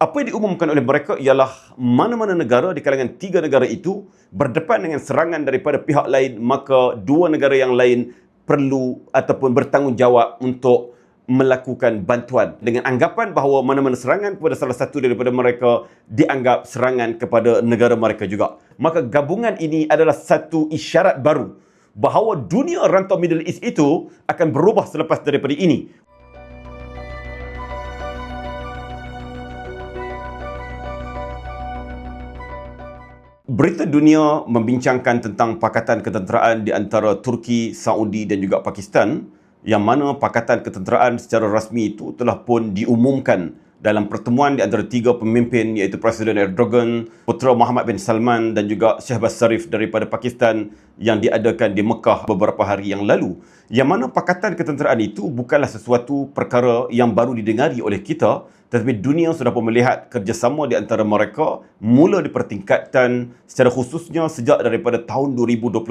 Apa yang diumumkan oleh mereka ialah mana-mana negara di kalangan tiga negara itu berdepan dengan serangan daripada pihak lain, maka dua negara yang lain perlu ataupun bertanggungjawab untuk melakukan bantuan dengan anggapan bahawa mana-mana serangan kepada salah satu daripada mereka dianggap serangan kepada negara mereka juga. Maka gabungan ini adalah satu isyarat baru bahawa dunia rantau Middle East itu akan berubah selepas daripada ini. Berita dunia membincangkan tentang pakatan ketenteraan di antara Turki, Saudi dan juga Pakistan, yang mana pakatan ketenteraan secara rasmi itu telah pun diumumkan dalam pertemuan di antara tiga pemimpin, iaitu Presiden Erdogan, Putera Mohammed bin Salman dan juga Shehbaz Sharif daripada Pakistan, yang diadakan di Mekah beberapa hari yang lalu. Yang mana pakatan ketenteraan itu bukanlah sesuatu perkara yang baru didengari oleh kita, tetapi dunia sudah pun melihat kerjasama di antara mereka mula dipertingkatkan secara khususnya sejak daripada tahun 2025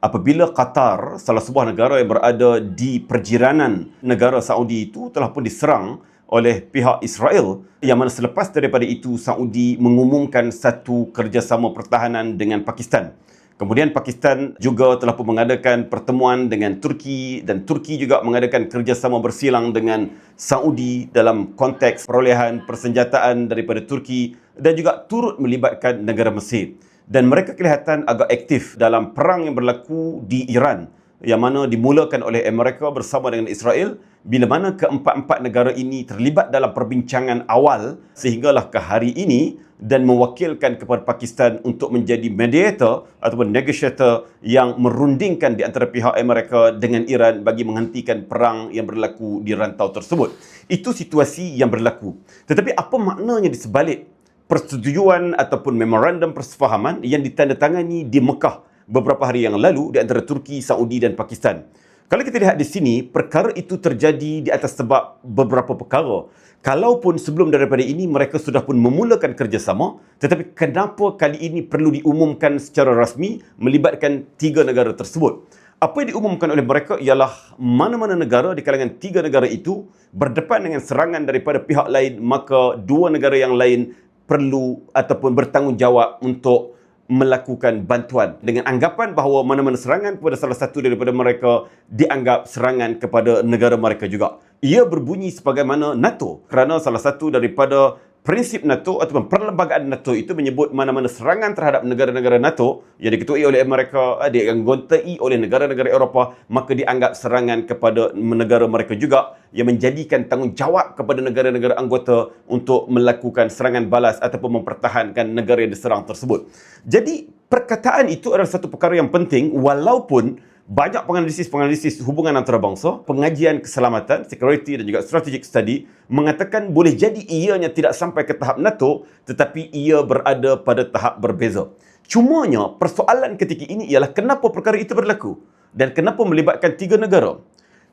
apabila Qatar, salah sebuah negara yang berada di perjiranan negara Saudi itu, telah pun diserang oleh pihak Israel, yang mana selepas daripada itu Saudi mengumumkan satu kerjasama pertahanan dengan Pakistan. Kemudian Pakistan juga telah pun mengadakan pertemuan dengan Turki dan Turki juga mengadakan kerjasama bersilang dengan Saudi dalam konteks perolehan persenjataan daripada Turki dan juga turut melibatkan negara Mesir. Dan mereka kelihatan agak aktif dalam perang yang berlaku di Iran, yang mana dimulakan oleh Amerika bersama dengan Israel, bila mana keempat-empat negara ini terlibat dalam perbincangan awal sehinggalah ke hari ini dan mewakilkan kepada Pakistan untuk menjadi mediator ataupun negotiator yang merundingkan di antara pihak Amerika dengan Iran bagi menghentikan perang yang berlaku di rantau tersebut. Itu situasi yang berlaku. Tetapi apa maknanya di sebalik persetujuan ataupun memorandum persefahaman yang ditandatangani di Mekah beberapa hari yang lalu di antara Turki, Saudi dan Pakistan? Kalau kita lihat di sini, perkara itu terjadi di atas sebab beberapa perkara. Kalaupun sebelum daripada ini mereka sudah pun memulakan kerjasama, tetapi kenapa kali ini perlu diumumkan secara rasmi melibatkan tiga negara tersebut? Apa yang diumumkan oleh mereka ialah mana-mana negara di kalangan tiga negara itu berdepan dengan serangan daripada pihak lain, maka dua negara yang lain perlu ataupun bertanggungjawab untuk melakukan bantuan dengan anggapan bahawa mana-mana serangan kepada salah satu daripada mereka dianggap serangan kepada negara mereka juga. Ia berbunyi sebagaimana NATO, kerana salah satu daripada prinsip NATO ataupun perlembagaan NATO itu menyebut mana-mana serangan terhadap negara-negara NATO yang diketuai oleh Amerika, dianggotai oleh negara-negara Eropah, maka dianggap serangan kepada negara mereka juga, yang menjadikan tanggungjawab kepada negara-negara anggota untuk melakukan serangan balas ataupun mempertahankan negara yang diserang tersebut. Jadi perkataan itu adalah satu perkara yang penting, walaupun banyak penganalisis hubungan antarabangsa, pengajian keselamatan, security dan juga strategic study mengatakan boleh jadi ianya tidak sampai ke tahap NATO, tetapi ia berada pada tahap berbeza. Cumanya persoalan ketika ini ialah kenapa perkara itu berlaku dan kenapa melibatkan tiga negara.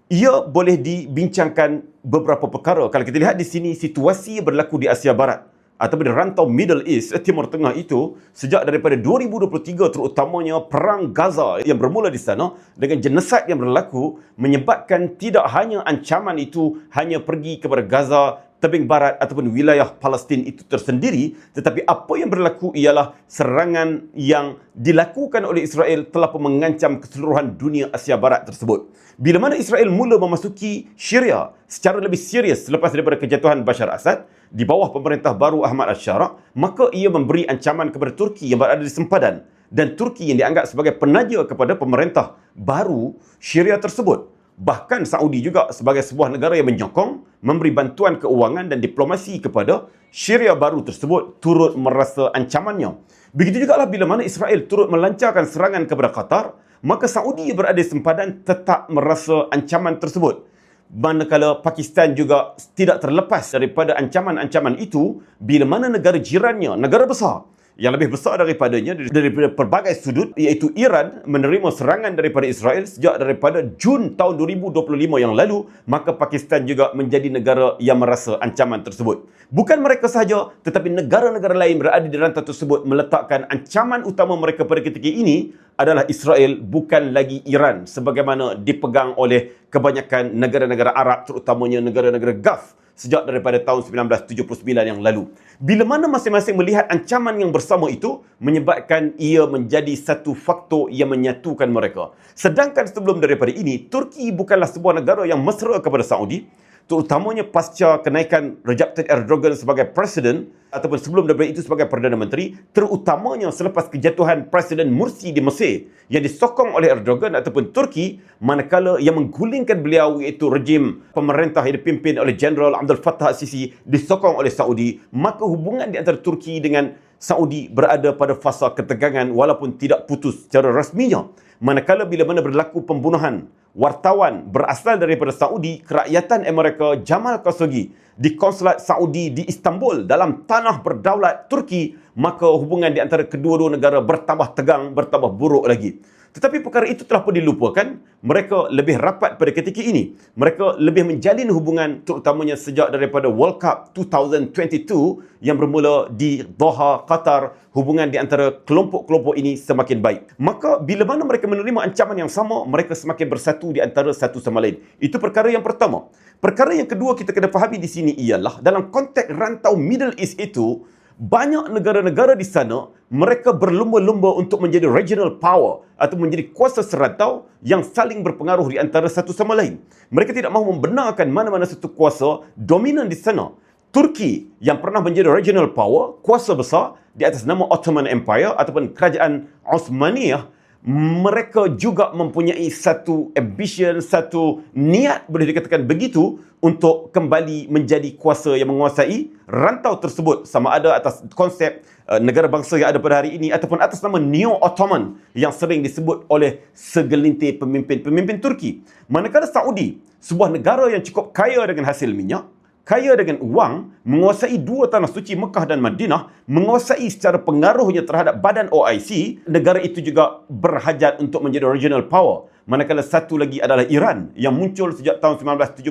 Ia boleh dibincangkan beberapa perkara. Kalau kita lihat di sini, situasi yang berlaku di Asia Barat ataupun di rantau Middle East, Timur Tengah itu, sejak daripada 2023 terutamanya perang Gaza yang bermula di sana dengan genosid yang berlaku menyebabkan tidak hanya ancaman itu hanya pergi kepada Gaza, tebing barat ataupun wilayah Palestin itu tersendiri, tetapi apa yang berlaku ialah serangan yang dilakukan oleh Israel telah mengancam keseluruhan dunia Asia Barat tersebut. Bila mana Israel mula memasuki Syria secara lebih serius selepas daripada kejatuhan Bashar Assad di bawah pemerintah baru Ahmad al-Shara, maka ia memberi ancaman kepada Turki yang berada di sempadan, dan Turki yang dianggap sebagai penaja kepada pemerintah baru Syria tersebut. Bahkan Saudi juga sebagai sebuah negara yang menyokong, memberi bantuan keuangan dan diplomasi kepada Syria baru tersebut, turut merasa ancamannya. Begitu juga bila mana Israel turut melancarkan serangan kepada Qatar, maka Saudi yang berada di sempadan tetap merasa ancaman tersebut. Manakala Pakistan juga tidak terlepas daripada ancaman-ancaman itu bila mana negara jirannya, negara besar yang lebih besar daripadanya daripada pelbagai sudut, iaitu Iran, menerima serangan daripada Israel sejak daripada Jun tahun 2025 yang lalu, maka Pakistan juga menjadi negara yang merasa ancaman tersebut. Bukan mereka sahaja, tetapi negara-negara lain berada di rantau tersebut meletakkan ancaman utama mereka pada ketika ini adalah Israel, bukan lagi Iran sebagaimana dipegang oleh kebanyakan negara-negara Arab, terutamanya negara-negara Gulf sejak daripada tahun 1979 yang lalu. Bila mana masing-masing melihat ancaman yang bersama itu menyebabkan ia menjadi satu faktor yang menyatukan mereka. Sedangkan sebelum daripada ini, Turki bukanlah sebuah negara yang mesra kepada Saudi, terutamanya pasca kenaikan Recep Tayyip Erdogan sebagai Presiden ataupun sebelum daripada itu sebagai Perdana Menteri, terutamanya selepas kejatuhan Presiden Mursi di Mesir yang disokong oleh Erdogan ataupun Turki, manakala yang menggulingkan beliau iaitu rejim pemerintah yang dipimpin oleh Jeneral Abdul Fattah al-Sisi disokong oleh Saudi, maka hubungan di antara Turki dengan Saudi berada pada fasa ketegangan walaupun tidak putus secara rasminya. Manakala bila mana berlaku pembunuhan wartawan berasal daripada Saudi, kerakyatan Amerika Jamal Khashoggi di konsulat Saudi di Istanbul dalam tanah berdaulat Turki, maka hubungan di antara kedua-dua negara bertambah tegang, bertambah buruk lagi. Tetapi perkara itu telah pun dilupakan. Mereka lebih rapat pada ketika ini. Mereka lebih menjalin hubungan terutamanya sejak daripada World Cup 2022 yang bermula di Doha, Qatar. Hubungan di antara kelompok-kelompok ini semakin baik. Maka bila mana mereka menerima ancaman yang sama, mereka semakin bersatu di antara satu sama lain. Itu perkara yang pertama. Perkara yang kedua kita kena fahami di sini ialah dalam konteks rantau Middle East itu, banyak negara-negara di sana mereka berlumba-lumba untuk menjadi regional power atau menjadi kuasa serantau yang saling berpengaruh di antara satu sama lain. Mereka tidak mahu membenarkan mana-mana satu kuasa dominan di sana. Turki yang pernah menjadi regional power, kuasa besar di atas nama Ottoman Empire ataupun Kerajaan Osmaniyah, mereka juga mempunyai satu ambition, satu niat boleh dikatakan begitu untuk kembali menjadi kuasa yang menguasai rantau tersebut, sama ada atas konsep negara bangsa yang ada pada hari ini ataupun atas nama Neo-Ottoman yang sering disebut oleh segelintir pemimpin-pemimpin Turki. Manakala Saudi, sebuah negara yang cukup kaya dengan hasil minyak, kaya dengan wang, menguasai dua tanah suci Mekah dan Madinah, menguasai secara pengaruhnya terhadap badan OIC, negara itu juga berhajat untuk menjadi regional power. Manakala satu lagi adalah Iran yang muncul sejak tahun 1979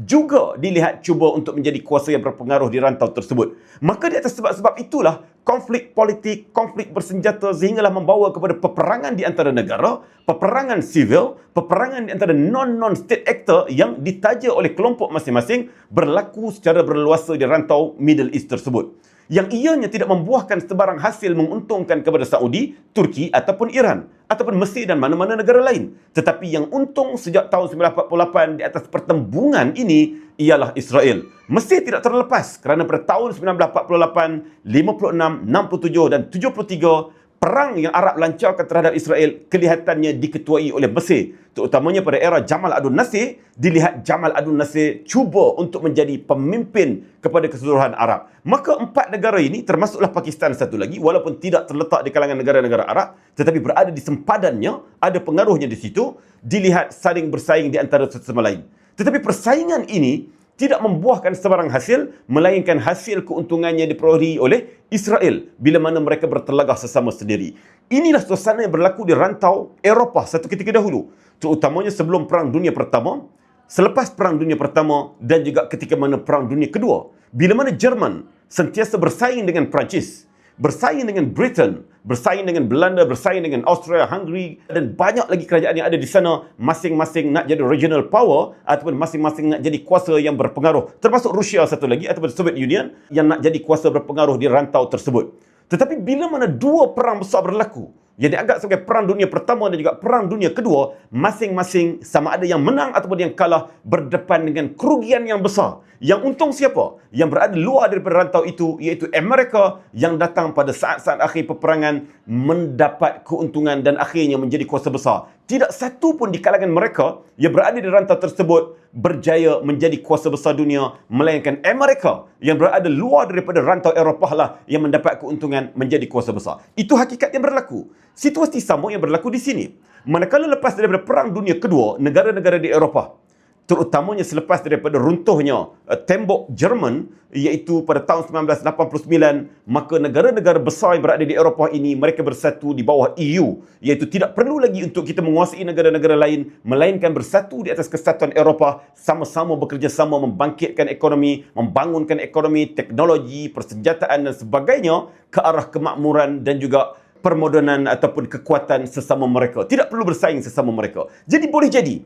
juga dilihat cuba untuk menjadi kuasa yang berpengaruh di rantau tersebut. Maka di atas sebab-sebab itulah konflik politik, konflik bersenjata sehinggalah membawa kepada peperangan di antara negara, peperangan sivil, peperangan di antara non-state actor yang ditaja oleh kelompok masing-masing berlaku secara berleluasa di rantau Middle East tersebut. Yang ianya tidak membuahkan sebarang hasil menguntungkan kepada Saudi, Turki ataupun Iran ataupun Mesir dan mana-mana negara lain. Tetapi yang untung sejak tahun 1948 di atas pertembungan ini ialah Israel. Mesir tidak terlepas kerana pada tahun 1948, 56, 67 dan 73 perang yang Arab lancarkan terhadap Israel kelihatannya diketuai oleh Mesir. Terutamanya pada era Jamal Abdel Nasser, dilihat Jamal Abdel Nasser cuba untuk menjadi pemimpin kepada keseluruhan Arab. Maka empat negara ini, termasuklah Pakistan satu lagi, walaupun tidak terletak di kalangan negara-negara Arab, tetapi berada di sempadannya, ada pengaruhnya di situ, dilihat saling bersaing di antara satu sama lain. Tetapi persaingan ini tidak membuahkan sebarang hasil, melainkan hasil keuntungannya diperolehi oleh Israel bila mana mereka bertelagah sesama sendiri. Inilah suasana yang berlaku di rantau Eropah satu ketika dahulu, terutamanya sebelum Perang Dunia Pertama, selepas Perang Dunia Pertama dan juga ketika mana Perang Dunia Kedua. Bila mana Jerman sentiasa bersaing dengan Perancis, bersaing dengan Britain, bersaing dengan Belanda, bersaing dengan Austria, Hungary dan banyak lagi kerajaan yang ada di sana, masing-masing nak jadi regional power ataupun masing-masing nak jadi kuasa yang berpengaruh, termasuk Rusia satu lagi ataupun Soviet Union yang nak jadi kuasa berpengaruh di rantau tersebut. Tetapi bila mana dua perang besar berlaku yang dianggap sebagai Perang Dunia Pertama dan juga Perang Dunia Kedua, masing-masing sama ada yang menang ataupun yang kalah berdepan dengan kerugian yang besar. Yang untung siapa? Yang berada luar daripada rantau itu, iaitu Amerika yang datang pada saat-saat akhir peperangan mendapat keuntungan dan akhirnya menjadi kuasa besar. Tidak satu pun di kalangan mereka yang berada di rantau tersebut berjaya menjadi kuasa besar dunia, melainkan Amerika yang berada luar daripada rantau Eropah lah yang mendapat keuntungan menjadi kuasa besar. Itu hakikat yang berlaku. Situasi sama yang berlaku di sini. Manakala lepas daripada Perang Dunia Kedua, negara-negara di Eropah, terutamanya selepas daripada runtuhnya tembok Jerman, iaitu pada tahun 1989, maka negara-negara besar yang berada di Eropah ini mereka bersatu di bawah EU, iaitu tidak perlu lagi untuk kita menguasai negara-negara lain, melainkan bersatu di atas kesatuan Eropah, sama-sama bekerjasama membangkitkan ekonomi, membangunkan ekonomi, teknologi, persenjataan dan sebagainya ke arah kemakmuran dan juga permodernan ataupun kekuatan sesama mereka. Tidak perlu bersaing sesama mereka. Jadi boleh jadi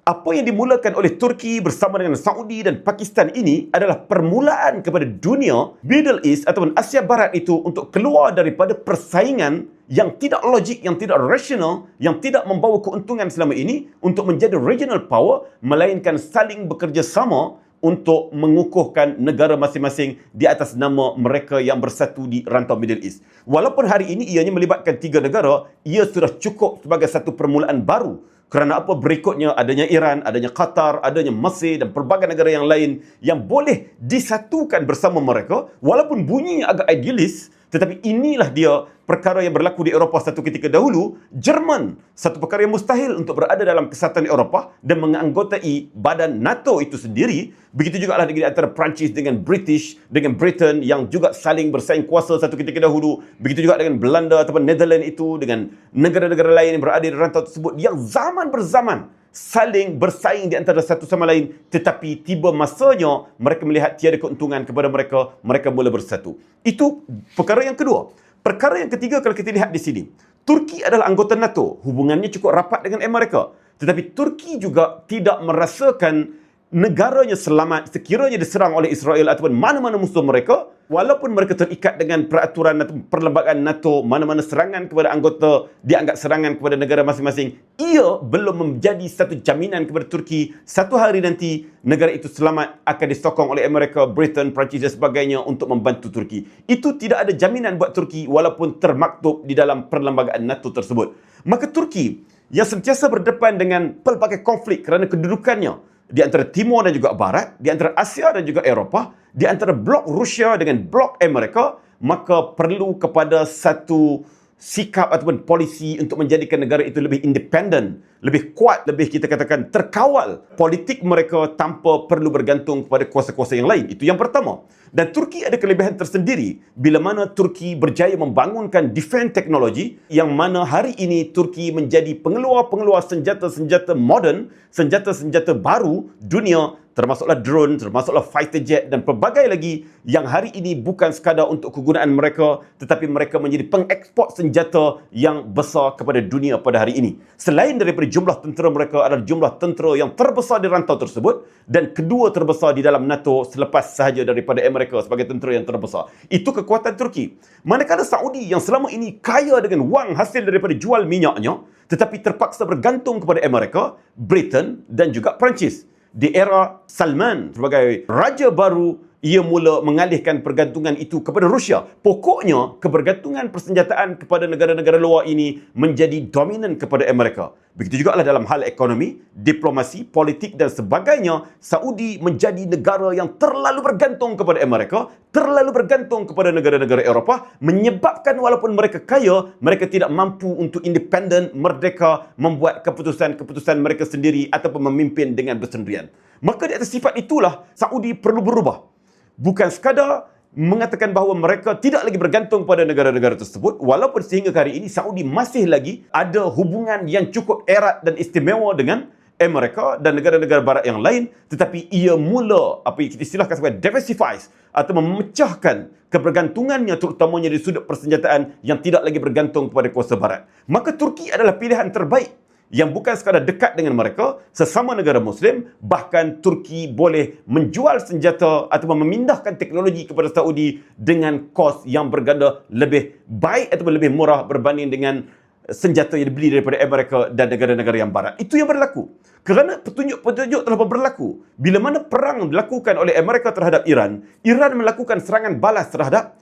Apa yang dimulakan oleh Turki bersama dengan Saudi dan Pakistan ini adalah permulaan kepada dunia Middle East ataupun Asia Barat itu untuk keluar daripada persaingan yang tidak logik, yang tidak rasional, yang tidak membawa keuntungan selama ini untuk menjadi regional power, melainkan saling bekerjasama untuk mengukuhkan negara masing-masing di atas nama mereka yang bersatu di rantau Middle East. Walaupun hari ini ianya melibatkan 3 negara, ia sudah cukup sebagai satu permulaan baru. Kerana apa? Berikutnya adanya Iran, adanya Qatar, adanya Mesir dan pelbagai negara yang lain yang boleh disatukan bersama mereka, walaupun bunyinya agak idealis, tetapi inilah dia perkara yang berlaku di Eropah satu ketika dahulu. Jerman, satu perkara yang mustahil untuk berada dalam kesatuan Eropah dan menganggotai badan NATO itu sendiri. Begitu juga di antara Perancis dengan British, dengan Britain yang juga saling bersaing kuasa satu ketika dahulu. Begitu juga dengan Belanda ataupun Netherlands itu dengan negara-negara lain yang berada di rantau tersebut yang zaman berzaman saling bersaing di antara satu sama lain, tetapi tiba masanya mereka melihat tiada keuntungan kepada mereka, mereka mula bersatu. Itu perkara yang kedua. Perkara yang ketiga, kalau kita lihat di sini, Turki adalah anggota NATO, hubungannya cukup rapat dengan Amerika, tetapi Turki juga tidak merasakan negaranya selamat sekiranya diserang oleh Israel ataupun mana-mana musuh mereka, walaupun mereka terikat dengan peraturan atau perlembagaan NATO, mana-mana serangan kepada anggota dianggap serangan kepada negara masing-masing, ia belum menjadi satu jaminan kepada Turki satu hari nanti negara itu selamat akan disokong oleh Amerika, Britain, Perancis dan sebagainya untuk membantu Turki. Itu tidak ada jaminan buat Turki walaupun termaktub di dalam perlembagaan NATO tersebut. Maka Turki yang sentiasa berdepan dengan pelbagai konflik kerana kedudukannya di antara Timur dan juga Barat, di antara Asia dan juga Eropah, di antara blok Rusia dengan blok Amerika, maka perlu kepada satu sikap ataupun polisi untuk menjadikan negara itu lebih independen, lebih kuat, lebih kita katakan terkawal politik mereka tanpa perlu bergantung kepada kuasa-kuasa yang lain. Itu yang pertama. Dan Turki ada kelebihan tersendiri bila mana Turki berjaya membangunkan defense teknologi yang mana hari ini Turki menjadi pengeluar-pengeluar senjata-senjata moden, senjata-senjata baru dunia, termasuklah drone, termasuklah fighter jet dan pelbagai lagi yang hari ini bukan sekadar untuk kegunaan mereka, tetapi mereka menjadi pengeksport senjata yang besar kepada dunia pada hari ini. Selain daripada jumlah tentera mereka adalah jumlah tentera yang terbesar di rantau tersebut dan kedua terbesar di dalam NATO selepas sahaja daripada Amerika sebagai tentera yang terbesar. Itu kekuatan Turki. Manakala Saudi yang selama ini kaya dengan wang hasil daripada jual minyaknya, tetapi terpaksa bergantung kepada Amerika, Britain dan juga Perancis. Di era Salman sebagai raja baru, ia mula mengalihkan pergantungan itu kepada Rusia. Pokoknya, kebergantungan persenjataan kepada negara-negara luar ini menjadi dominan kepada Amerika. Begitu juga dalam hal ekonomi, diplomasi, politik dan sebagainya, Saudi menjadi negara yang terlalu bergantung kepada Amerika, terlalu bergantung kepada negara-negara Eropah, menyebabkan walaupun mereka kaya, mereka tidak mampu untuk independen, merdeka, membuat keputusan-keputusan mereka sendiri ataupun memimpin dengan bersendirian. Maka di atas sifat itulah, Saudi perlu berubah. Bukan sekadar mengatakan bahawa mereka tidak lagi bergantung pada negara-negara tersebut, walaupun sehingga hari ini Saudi masih lagi ada hubungan yang cukup erat dan istimewa dengan Amerika dan negara-negara barat yang lain, tetapi ia mula apa yang kita istilahkan sebagai diversifies atau memecahkan kebergantungannya terutamanya di sudut persenjataan yang tidak lagi bergantung kepada kuasa barat. Maka Turki adalah pilihan terbaik yang bukan sekadar dekat dengan mereka, sesama negara Muslim, bahkan Turki boleh menjual senjata atau memindahkan teknologi kepada Saudi dengan kos yang berganda lebih baik atau lebih murah berbanding dengan senjata yang dibeli daripada Amerika dan negara-negara yang barat. Itu yang berlaku. Kerana petunjuk-petunjuk telah berlaku. Bila mana perang dilakukan oleh Amerika terhadap Iran, Iran melakukan serangan balas terhadap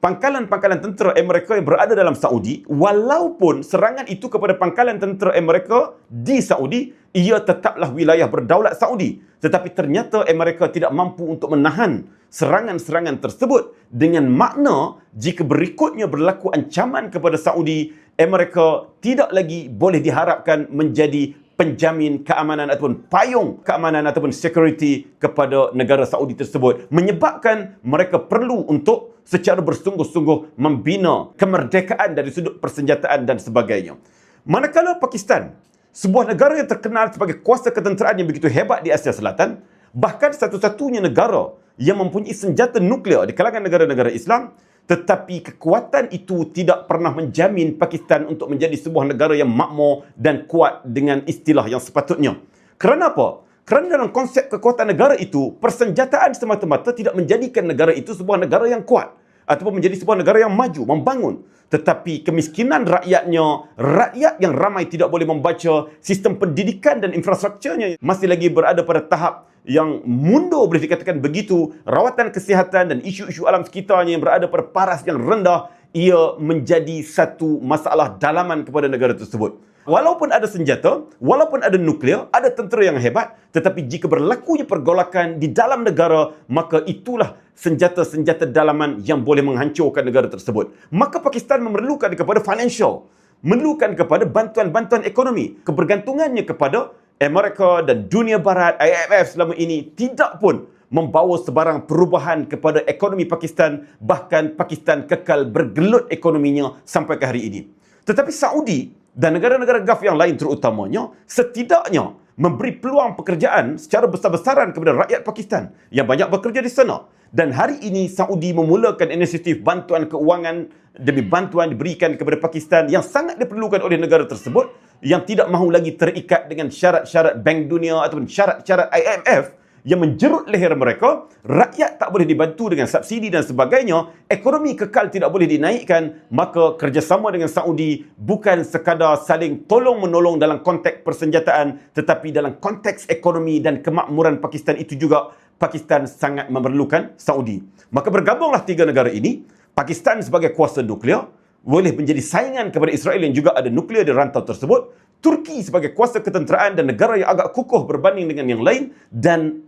pangkalan-pangkalan tentera Amerika yang berada dalam Saudi, walaupun serangan itu kepada pangkalan tentera Amerika di Saudi, ia tetaplah wilayah berdaulat Saudi. Tetapi ternyata Amerika tidak mampu untuk menahan serangan-serangan tersebut dengan makna jika berikutnya berlaku ancaman kepada Saudi, Amerika tidak lagi boleh diharapkan menjadi penjamin keamanan ataupun payung keamanan ataupun security kepada negara Saudi tersebut, menyebabkan mereka perlu untuk secara bersungguh-sungguh membina kemerdekaan dari sudut persenjataan dan sebagainya. Manakala Pakistan, sebuah negara yang terkenal sebagai kuasa ketenteraan yang begitu hebat di Asia Selatan, bahkan satu-satunya negara yang mempunyai senjata nuklear di kalangan negara-negara Islam, tetapi kekuatan itu tidak pernah menjamin Pakistan untuk menjadi sebuah negara yang makmur dan kuat dengan istilah yang sepatutnya. Kerana apa? Kerana dalam konsep kekuatan negara itu, persenjataan semata-mata tidak menjadikan negara itu sebuah negara yang kuat ataupun menjadi sebuah negara yang maju, membangun. Tetapi kemiskinan rakyatnya, rakyat yang ramai tidak boleh membaca, sistem pendidikan dan infrastrukturnya masih lagi berada pada tahap yang mundur, boleh dikatakan begitu. Rawatan kesihatan dan isu-isu alam sekitarnya yang berada pada paras yang rendah, ia menjadi satu masalah dalaman kepada negara tersebut. Walaupun ada senjata, walaupun ada nuklear, ada tentera yang hebat, tetapi jika berlakunya pergolakan di dalam negara, maka itulah senjata-senjata dalaman yang boleh menghancurkan negara tersebut. Maka Pakistan memerlukan kepada financial, memerlukan kepada bantuan-bantuan ekonomi. Kebergantungannya kepada Amerika dan dunia barat, IMF selama ini tidak pun membawa sebarang perubahan kepada ekonomi Pakistan, bahkan Pakistan kekal bergelut ekonominya sampai ke hari ini. Tetapi Saudi dan negara-negara Gulf yang lain terutamanya setidaknya memberi peluang pekerjaan secara besar-besaran kepada rakyat Pakistan yang banyak bekerja di sana. Dan hari ini Saudi memulakan inisiatif bantuan keuangan demi bantuan diberikan kepada Pakistan yang sangat diperlukan oleh negara tersebut yang tidak mahu lagi terikat dengan syarat-syarat Bank Dunia ataupun syarat-syarat IMF yang menjerut leher mereka. Rakyat tak boleh dibantu dengan subsidi dan sebagainya, ekonomi kekal tidak boleh dinaikkan, maka kerjasama dengan Saudi bukan sekadar saling tolong-menolong dalam konteks persenjataan, tetapi dalam konteks ekonomi dan kemakmuran Pakistan itu juga, Pakistan sangat memerlukan Saudi. Maka bergabunglah tiga negara ini. Pakistan sebagai kuasa nuklear boleh menjadi saingan kepada Israel yang juga ada nuklear di rantau tersebut. Turki sebagai kuasa ketenteraan dan negara yang agak kukuh berbanding dengan yang lain, dan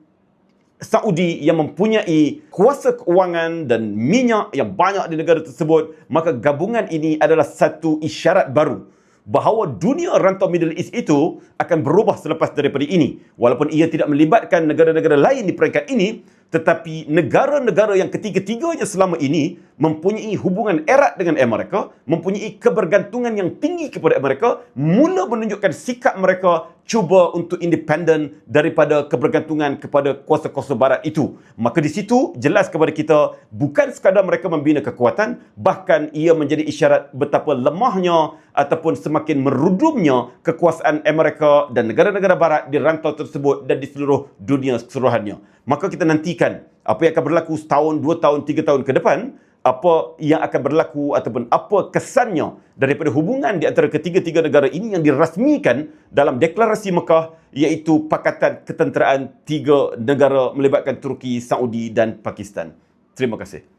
Saudi yang mempunyai kuasa keuangan dan minyak yang banyak di negara tersebut. Maka gabungan ini adalah satu isyarat baru bahawa dunia rantau Middle East itu akan berubah selepas daripada ini. Walaupun ia tidak melibatkan negara-negara lain di peringkat ini, tetapi negara-negara yang ketiga-tiganya selama ini mempunyai hubungan erat dengan Amerika, mempunyai kebergantungan yang tinggi kepada Amerika, mula menunjukkan sikap mereka cuba untuk independen daripada kebergantungan kepada kuasa-kuasa barat itu. Maka di situ jelas kepada kita, bukan sekadar mereka membina kekuatan, bahkan ia menjadi isyarat betapa lemahnya ataupun semakin merudumnya kekuasaan Amerika dan negara-negara barat di rantau tersebut dan di seluruh dunia keseluruhannya. Maka kita nantikan apa yang akan berlaku setahun, 2 tahun, 3 tahun ke depan, apa yang akan berlaku ataupun apa kesannya daripada hubungan di antara ketiga-tiga negara ini yang dirasmikan dalam deklarasi Mekah, iaitu Pakatan Ketenteraan tiga negara melibatkan Turki, Saudi dan Pakistan. Terima kasih.